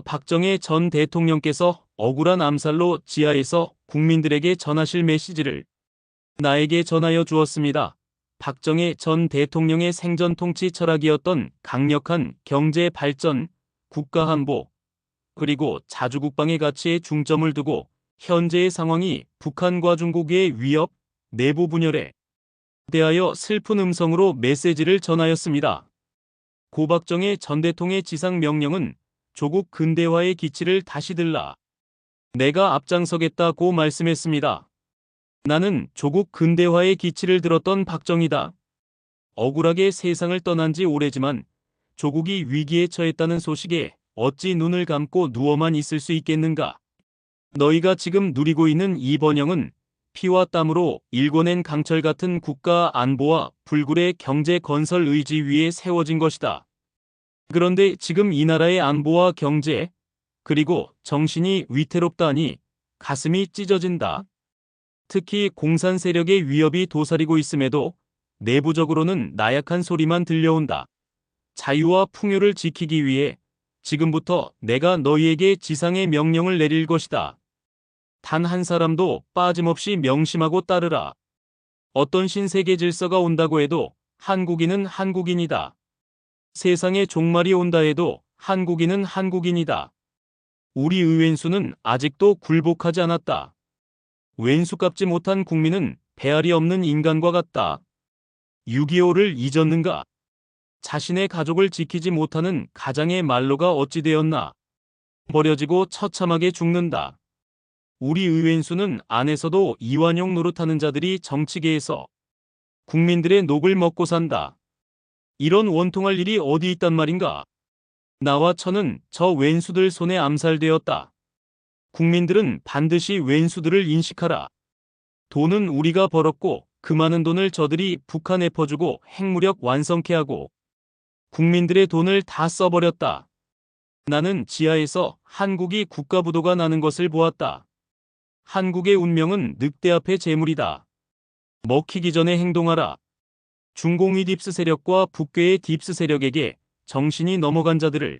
박정희 전 대통령께서 억울한 암살로 지하에서 국민들에게 전하실 메시지를 나에게 전하여 주었습니다. 박정희 전 대통령의 생전 통치 철학이었던 강력한 경제 발전, 국가 안보, 그리고 자주국방의 가치에 중점을 두고 현재의 상황이 북한과 중국의 위협, 내부 분열에 대하여 슬픈 음성으로 메시지를 전하였습니다. 고박정희 전 대통령의 지상 명령은 조국 근대화의 기치를 다시 들라. 내가 앞장서겠다고 말씀했습니다. 나는 조국 근대화의 기치를 들었던 박정희다. 억울하게 세상을 떠난 지 오래지만 조국이 위기에 처했다는 소식에 어찌 눈을 감고 누워만 있을 수 있겠는가. 너희가 지금 누리고 있는 이 번영은 피와 땀으로 일궈낸 강철 같은 국가 안보와 불굴의 경제 건설 의지 위에 세워진 것이다. 그런데 지금 이 나라의 안보와 경제, 그리고 정신이 위태롭다니 가슴이 찢어진다. 특히 공산 세력의 위협이 도사리고 있음에도 내부적으로는 나약한 소리만 들려온다. 자유와 풍요를 지키기 위해 지금부터 내가 너희에게 지상의 명령을 내릴 것이다. 단 한 사람도 빠짐없이 명심하고 따르라. 어떤 신세계 질서가 온다고 해도 한국인은 한국인이다. 세상에 종말이 온다 해도 한국인은 한국인이다. 우리 의웬수는 아직도 굴복하지 않았다. 왼수값지 못한 국민은 배알이 없는 인간과 같다. 6.25를 잊었는가? 자신의 가족을 지키지 못하는 가장의 말로가 어찌 되었나? 버려지고 처참하게 죽는다. 우리 의웬수는 안에서도 이완용 노릇하는 자들이 정치계에서 국민들의 녹을 먹고 산다. 이런 원통할 일이 어디 있단 말인가? 나와 처는 저 왼수들 손에 암살되었다. 국민들은 반드시 왼수들을 인식하라. 돈은 우리가 벌었고 그 많은 돈을 저들이 북한에 퍼주고 핵무력 완성케 하고 국민들의 돈을 다 써버렸다. 나는 지하에서 한국이 국가부도가 나는 것을 보았다. 한국의 운명은 늑대 앞의 재물이다. 먹히기 전에 행동하라. 중공의 딥스 세력과 북괴의 딥스 세력에게 정신이 넘어간 자들을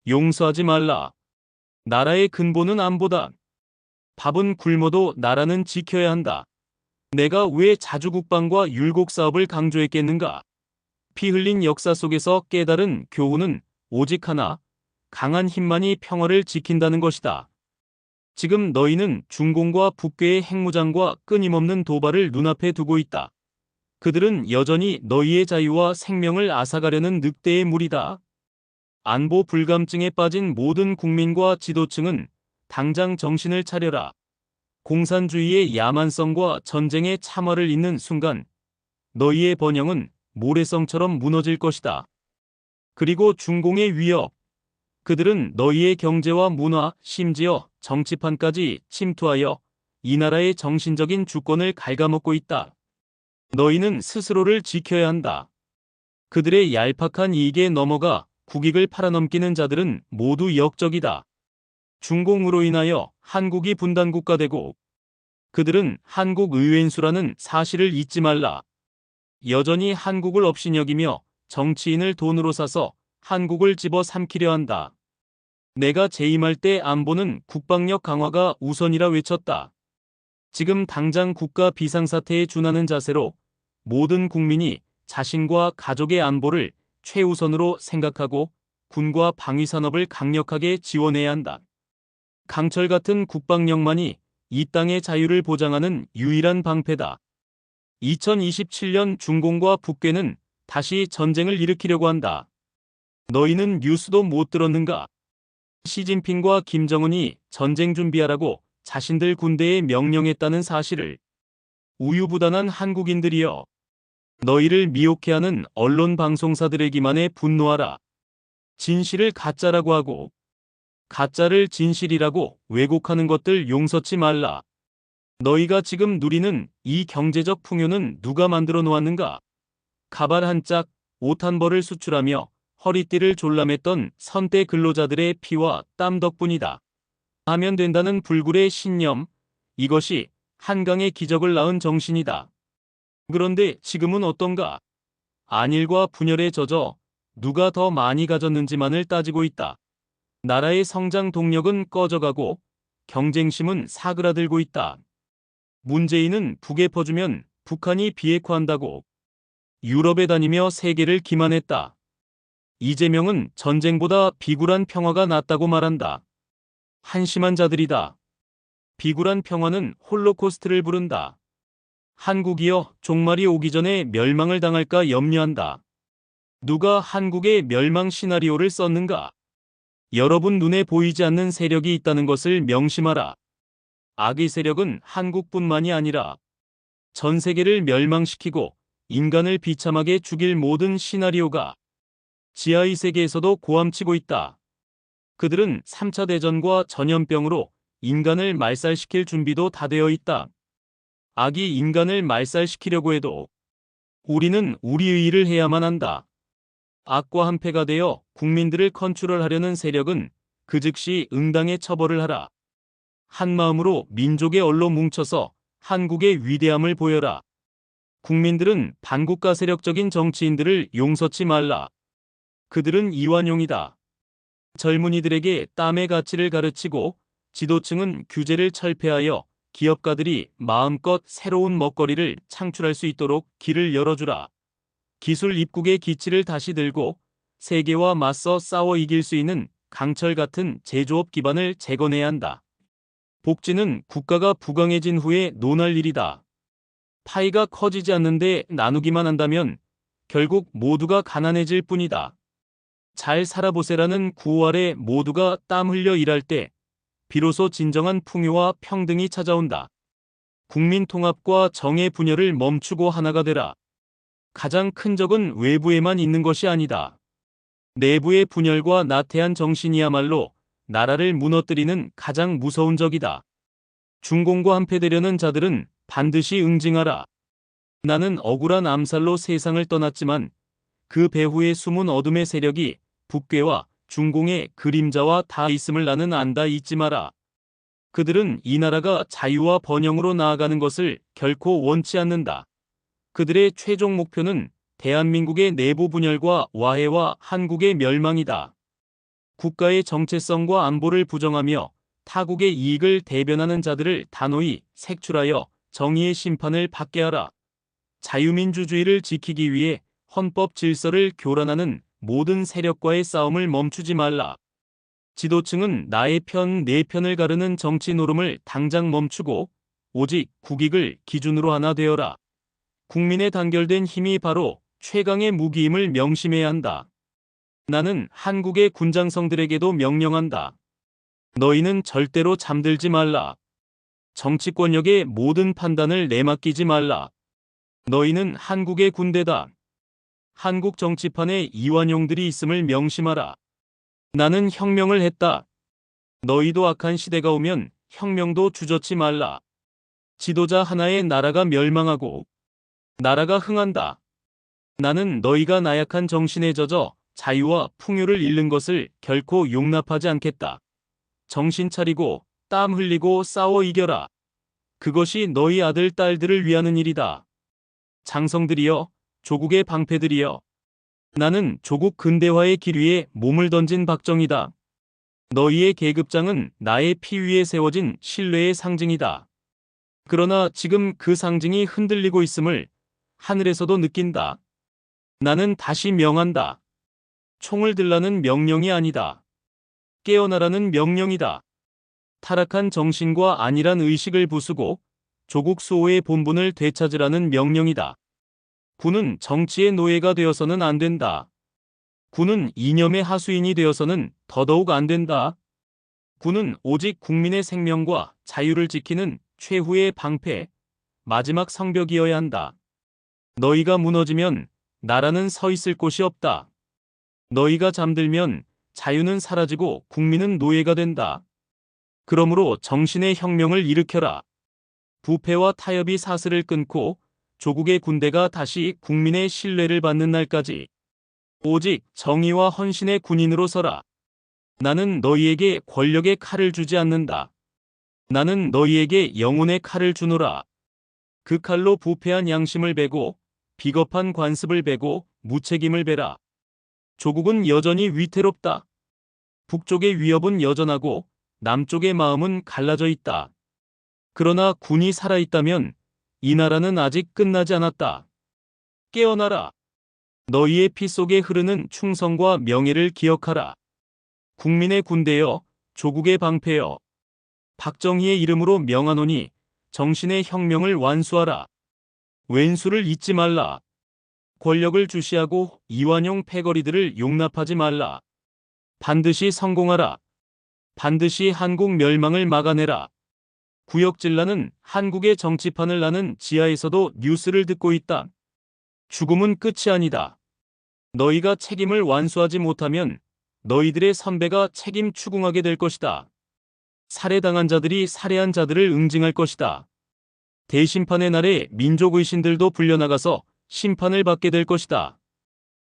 용서하지 말라. 나라의 근본은 안보다. 밥은 굶어도 나라는 지켜야 한다. 내가 왜 자주국방과 율곡사업을 강조했겠는가? 피 흘린 역사 속에서 깨달은 교훈은 오직 하나, 강한 힘만이 평화를 지킨다는 것이다. 지금 너희는 중공과 북괴의 핵무장과 끊임없는 도발을 눈앞에 두고 있다. 그들은 여전히 너희의 자유와 생명을 앗아가려는 늑대의 무리다. 안보 불감증에 빠진 모든 국민과 지도층은 당장 정신을 차려라. 공산주의의 야만성과 전쟁의 참화를 잇는 순간 너희의 번영은 모래성처럼 무너질 것이다. 그리고 중공의 위협. 그들은 너희의 경제와 문화, 심지어 정치판까지 침투하여 이 나라의 정신적인 주권을 갉아먹고 있다. 너희는 스스로를 지켜야 한다. 그들의 얄팍한 이익에 넘어가 국익을 팔아넘기는 자들은 모두 역적이다. 중공으로 인하여 한국이 분단국가되고 그들은 한국 의웬수라는 사실을 잊지 말라. 여전히 한국을 업신여기며 정치인을 돈으로 사서 한국을 집어삼키려 한다. 내가 재임할 때 안보는 국방력 강화가 우선이라 외쳤다. 지금 당장 국가 비상사태에 준하는 자세로 모든 국민이 자신과 가족의 안보를 최우선으로 생각하고 군과 방위산업을 강력하게 지원해야 한다. 강철 같은 국방력만이 이 땅의 자유를 보장하는 유일한 방패다. 2027년 중공과 북괴는 다시 전쟁을 일으키려고 한다. 너희는 뉴스도 못 들었는가? 시진핑과 김정은이 전쟁 준비하라고 자신들 군대에 명령했다는 사실을. 우유부단한 한국인들이여. 너희를 미혹해하는 언론 방송사들의 기만에 분노하라. 진실을 가짜라고 하고 가짜를 진실이라고 왜곡하는 것들 용서치 말라. 너희가 지금 누리는 이 경제적 풍요는 누가 만들어 놓았는가? 가발 한 짝, 옷 한 벌을 수출하며 허리띠를 졸라맸던 선대 근로자들의 피와 땀 덕분이다. 하면 된다는 불굴의 신념, 이것이 한강의 기적을 낳은 정신이다. 그런데 지금은 어떤가? 안일과 분열에 젖어 누가 더 많이 가졌는지만을 따지고 있다. 나라의 성장 동력은 꺼져가고 경쟁심은 사그라들고 있다. 문재인은 북에 퍼주면 북한이 비핵화한다고 유럽에 다니며 세계를 기만했다. 이재명은 전쟁보다 비굴한 평화가 낫다고 말한다. 한심한 자들이다. 비굴한 평화는 홀로코스트를 부른다. 한국이여 종말이 오기 전에 멸망을 당할까 염려한다. 누가 한국의 멸망 시나리오를 썼는가? 여러분 눈에 보이지 않는 세력이 있다는 것을 명심하라. 악의 세력은 한국뿐만이 아니라 전 세계를 멸망시키고 인간을 비참하게 죽일 모든 시나리오가 지하의 세계에서도 고함치고 있다. 그들은 3차 대전과 전염병으로 인간을 말살시킬 준비도 다 되어 있다. 악이 인간을 말살시키려고 해도 우리는 우리의 일을 해야만 한다. 악과 한패가 되어 국민들을 컨트롤하려는 세력은 그 즉시 응당의 처벌을 하라. 한마음으로 민족의 얼로 뭉쳐서 한국의 위대함을 보여라. 국민들은 반국가 세력적인 정치인들을 용서치 말라. 그들은 이완용이다. 젊은이들에게 땀의 가치를 가르치고 지도층은 규제를 철폐하여 기업가들이 마음껏 새로운 먹거리를 창출할 수 있도록 길을 열어주라. 기술 입국의 기치를 다시 들고 세계와 맞서 싸워 이길 수 있는 강철 같은 제조업 기반을 재건해야 한다. 복지는 국가가 부강해진 후에 논할 일이다. 파이가 커지지 않는데 나누기만 한다면 결국 모두가 가난해질 뿐이다. 잘 살아보세라는 구호 아래 모두가 땀 흘려 일할 때 비로소 진정한 풍요와 평등이 찾아온다. 국민 통합과 정의 분열을 멈추고 하나가 되라. 가장 큰 적은 외부에만 있는 것이 아니다. 내부의 분열과 나태한 정신이야말로 나라를 무너뜨리는 가장 무서운 적이다. 중공과 한패되려는 자들은 반드시 응징하라. 나는 억울한 암살로 세상을 떠났지만 그 배후에 숨은 어둠의 세력이 북괴와 중공의 그림자와 다 있음을 나는 안다. 잊지 마라. 그들은 이 나라가 자유와 번영으로 나아가는 것을 결코 원치 않는다. 그들의 최종 목표는 대한민국의 내부 분열과 와해와 한국의 멸망이다. 국가의 정체성과 안보를 부정하며 타국의 이익을 대변하는 자들을 단호히 색출하여 정의의 심판을 받게 하라. 자유민주주의를 지키기 위해 헌법 질서를 교란하는 모든 세력과의 싸움을 멈추지 말라. 지도층은 나의 편, 내 편을 가르는 정치 노름을 당장 멈추고 오직 국익을 기준으로 하나 되어라. 국민의 단결된 힘이 바로 최강의 무기임을 명심해야 한다. 나는 한국의 군장성들에게도 명령한다. 너희는 절대로 잠들지 말라. 정치권력의 모든 판단을 내맡기지 말라. 너희는 한국의 군대다. 한국 정치판에 이완용들이 있음을 명심하라. 나는 혁명을 했다. 너희도 악한 시대가 오면 혁명도 주저치 말라. 지도자 하나의 나라가 멸망하고 나라가 흥한다. 나는 너희가 나약한 정신에 젖어 자유와 풍요를 잃는 것을 결코 용납하지 않겠다. 정신 차리고 땀 흘리고 싸워 이겨라. 그것이 너희 아들, 딸들을 위하는 일이다. 장성들이여, 조국의 방패들이여. 나는 조국 근대화의 길 위에 몸을 던진 박정희다. 너희의 계급장은 나의 피 위에 세워진 신뢰의 상징이다. 그러나 지금 그 상징이 흔들리고 있음을 하늘에서도 느낀다. 나는 다시 명한다. 총을 들라는 명령이 아니다. 깨어나라는 명령이다. 타락한 정신과 안일한 의식을 부수고 조국 수호의 본분을 되찾으라는 명령이다. 군은 정치의 노예가 되어서는 안 된다. 군은 이념의 하수인이 되어서는 더더욱 안 된다. 군은 오직 국민의 생명과 자유를 지키는 최후의 방패, 마지막 성벽이어야 한다. 너희가 무너지면 나라는 서 있을 곳이 없다. 너희가 잠들면 자유는 사라지고 국민은 노예가 된다. 그러므로 정신의 혁명을 일으켜라. 부패와 타협이 사슬을 끊고 조국의 군대가 다시 국민의 신뢰를 받는 날까지 오직 정의와 헌신의 군인으로 서라. 나는 너희에게 권력의 칼을 주지 않는다. 나는 너희에게 영혼의 칼을 주노라. 그 칼로 부패한 양심을 베고 비겁한 관습을 베고 무책임을 베라. 조국은 여전히 위태롭다. 북쪽의 위협은 여전하고 남쪽의 마음은 갈라져 있다. 그러나 군이 살아있다면 이 나라는 아직 끝나지 않았다. 깨어나라. 너희의 피 속에 흐르는 충성과 명예를 기억하라. 국민의 군대여, 조국의 방패여. 박정희의 이름으로 명하노니 정신의 혁명을 완수하라. 왼수를 잊지 말라. 권력을 주시하고 이완용 패거리들을 용납하지 말라. 반드시 성공하라. 반드시 한국 멸망을 막아내라. 구역질라는 한국의 정치판을 나는 지하에서도 뉴스를 듣고 있다. 죽음은 끝이 아니다. 너희가 책임을 완수하지 못하면 너희들의 선배가 책임 추궁하게 될 것이다. 살해당한 자들이 살해한 자들을 응징할 것이다. 대심판의 날에 민족의신들도 불려나가서 심판을 받게 될 것이다.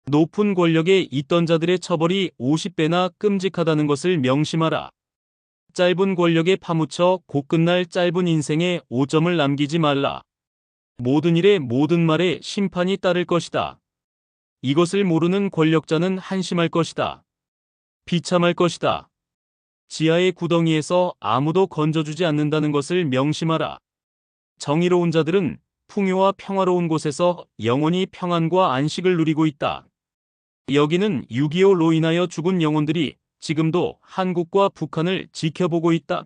높은 권력에 있던 자들의 처벌이 50배나 끔찍하다는 것을 명심하라. 짧은 권력에 파묻혀 곧 끝날 짧은 인생에 오점을 남기지 말라. 모든 일에 모든 말에 심판이 따를 것이다. 이것을 모르는 권력자는 한심할 것이다. 비참할 것이다. 지하의 구덩이에서 아무도 건져주지 않는다는 것을 명심하라. 정의로운 자들은 풍요와 평화로운 곳에서 영원히 평안과 안식을 누리고 있다. 여기는 6.25로 인하여 죽은 영혼들이 지금도 한국과 북한을 지켜보고 있다.